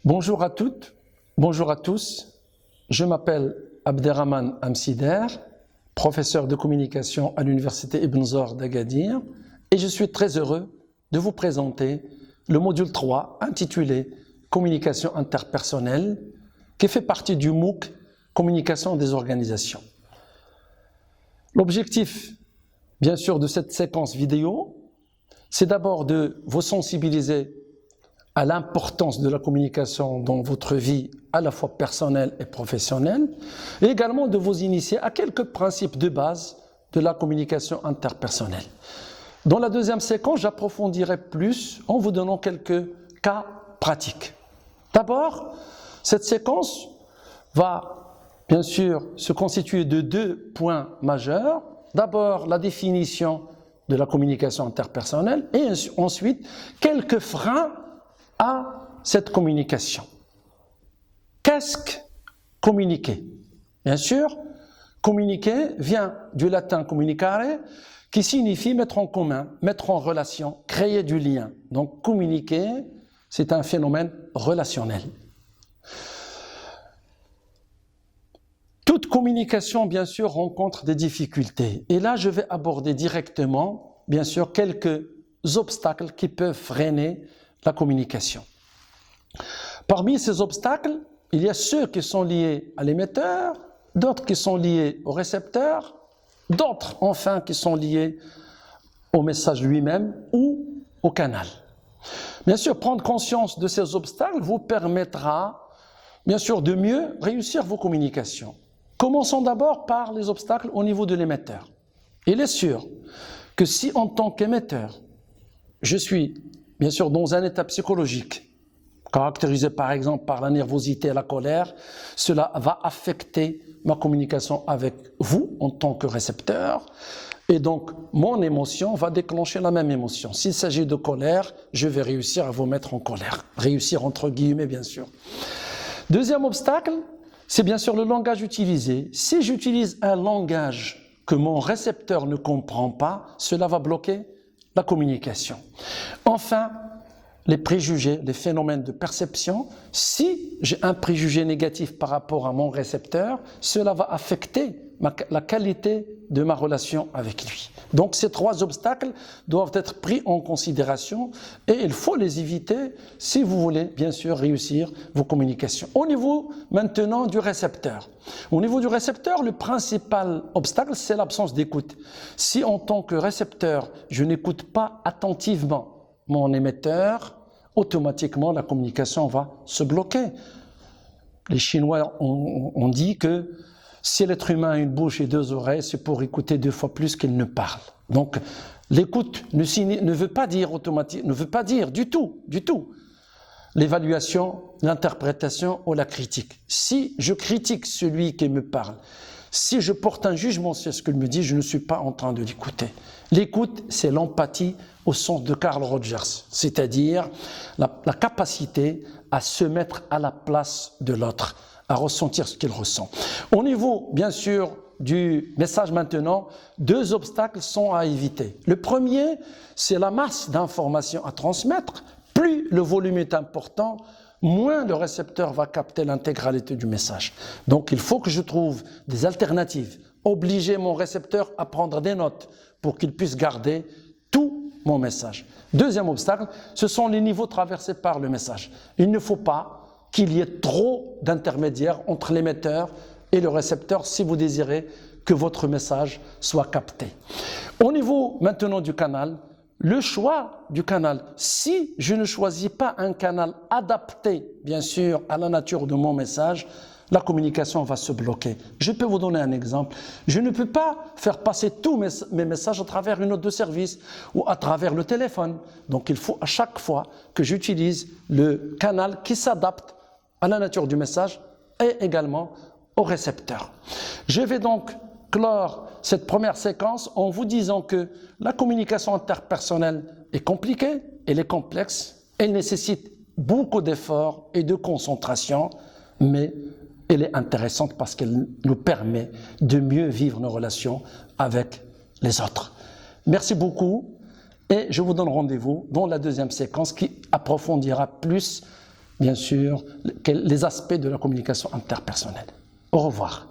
Bonjour à toutes, bonjour à tous. Je m'appelle Abderrahmane Amsider, professeur de communication à l'Université Ibn Zor d'Agadir, et je suis très heureux de vous présenter le module 3 intitulé Communication interpersonnelle, qui fait partie du MOOC Communication des organisations. L'objectif, bien sûr, de cette séquence vidéo, c'est d'abord de vous sensibiliser à l'importance de la communication dans votre vie à la fois personnelle et professionnelle, et également de vous initier à quelques principes de base de la communication interpersonnelle. Dans la deuxième séquence, j'approfondirai plus en vous donnant quelques cas pratiques. D'abord, cette séquence va bien sûr se constituer de deux points majeurs. D'abord, la définition de la communication interpersonnelle et ensuite quelques freins à cette communication. Qu'est-ce que communiquer? Bien sûr, communiquer vient du latin communicare, qui signifie mettre en commun, mettre en relation, créer du lien. Donc communiquer, c'est un phénomène relationnel. Toute communication, bien sûr, rencontre des difficultés. Et là, je vais aborder directement, bien sûr, quelques obstacles qui peuvent freiner la communication. Parmi ces obstacles, il y a ceux qui sont liés à l'émetteur, d'autres qui sont liés au récepteur, d'autres enfin qui sont liés au message lui-même ou au canal. Bien sûr, prendre conscience de ces obstacles vous permettra, bien sûr, de mieux réussir vos communications. Commençons d'abord par les obstacles au niveau de l'émetteur. Il est sûr que si en tant qu'émetteur, je suis bien sûr dans un état psychologique caractérisé par exemple par la nervosité et la colère, cela va affecter ma communication avec vous en tant que récepteur, et donc mon émotion va déclencher la même émotion. S'il s'agit de colère, je vais réussir à vous mettre en colère. Réussir entre guillemets, bien sûr. Deuxième obstacle, c'est bien sûr le langage utilisé. Si j'utilise un langage que mon récepteur ne comprend pas, cela va bloquer la communication. Enfin, les préjugés, les phénomènes de perception. Si j'ai un préjugé négatif par rapport à mon récepteur, cela va affecter la qualité de ma relation avec lui. Donc ces trois obstacles doivent être pris en considération et il faut les éviter si vous voulez bien sûr réussir vos communications. Au niveau maintenant du récepteur. Au niveau du récepteur, le principal obstacle, c'est l'absence d'écoute. Si en tant que récepteur, je n'écoute pas attentivement mon émetteur, automatiquement la communication va se bloquer. Les Chinois ont dit que si l'être humain a une bouche et deux oreilles, c'est pour écouter 2 fois plus qu'il ne parle. Donc l'écoute ne veut pas dire automatiquement, ne veut pas dire du tout l'évaluation, l'interprétation ou la critique. Si je critique celui qui me parle, si je porte un jugement sur ce qu'il me dit, je ne suis pas en train de l'écouter. L'écoute, c'est l'empathie au sens de Carl Rogers, c'est-à-dire la capacité à se mettre à la place de l'autre, à ressentir ce qu'il ressent. Au niveau, bien sûr, du message maintenant, 2 obstacles sont à éviter. Le premier, c'est la masse d'informations à transmettre. Plus le volume est important, moins le récepteur va capter l'intégralité du message. Donc il faut que je trouve des alternatives. Obliger mon récepteur à prendre des notes pour qu'il puisse garder tout mon message. Deuxième obstacle, ce sont les niveaux traversés par le message. Il ne faut pas qu'il y ait trop d'intermédiaires entre l'émetteur et le récepteur si vous désirez que votre message soit capté. Au niveau maintenant du canal, le choix du canal, si je ne choisis pas un canal adapté, bien sûr, à la nature de mon message, la communication va se bloquer. Je peux vous donner un exemple. Je ne peux pas faire passer tous mes messages à travers une note de service ou à travers le téléphone. Donc il faut à chaque fois que j'utilise le canal qui s'adapte à la nature du message et également au récepteur. Je vais donc clore cette première séquence en vous disant que la communication interpersonnelle est compliquée, elle est complexe, elle nécessite beaucoup d'efforts et de concentration, mais elle est intéressante parce qu'elle nous permet de mieux vivre nos relations avec les autres. Merci beaucoup et je vous donne rendez-vous dans la deuxième séquence qui approfondira plus bien sûr, les aspects de la communication interpersonnelle. Au revoir.